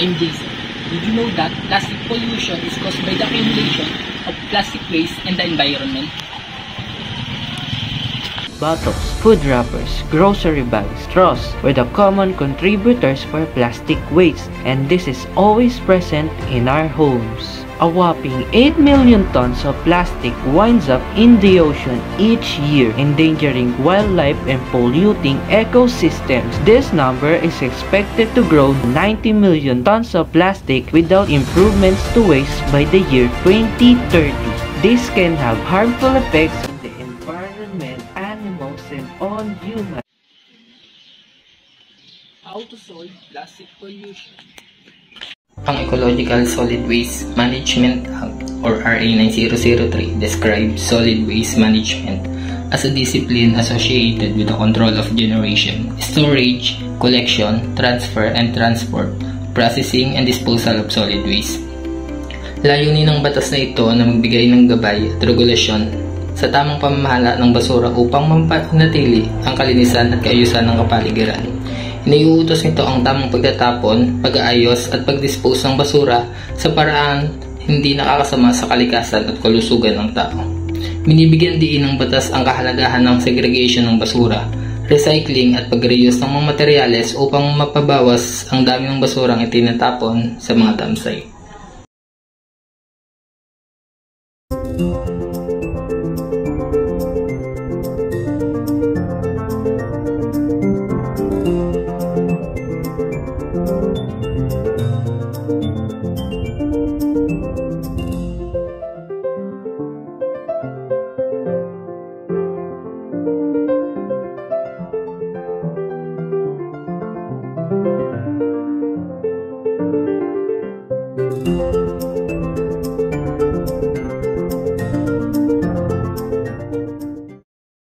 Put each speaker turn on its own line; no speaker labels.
I'm Jason. Did you know that plastic pollution is caused by the accumulation of plastic waste in the environment?
Bottles, food wrappers, grocery bags, straws were the common contributors for plastic waste, and this is always present in our homes. A whopping 8 million tons of plastic winds up in the ocean each year, endangering wildlife and polluting ecosystems. This number is expected to grow to 90 million tons of plastic without improvements to waste by the year 2030. This can have harmful effects on the environment, animals, and on humans.
How to solve plastic pollution?
Ang Ecological Solid Waste Management Act or RA 9003 describes solid waste management as a discipline associated with the control of generation, storage, collection, transfer, and transport, processing, and disposal of solid waste. Layunin ng batas na ito na magbigay ng gabay at regulasyon sa tamang pamamahala ng basura upang mapanatili ang kalinisan at kaayusan ng kapaligiran. Iniuutos nito ang tamang pagtatapon, pag-aayos at pag-dispose ng basura sa paraan hindi nakakasama sa kalikasan at kalusugan ng tao. Binibigyan diin ng batas ang kahalagahan ng segregation ng basura, recycling at pag-reuse ng mga materyales upang mapabawas ang dami ng basurang itinatapon sa mga dump site. Thank you.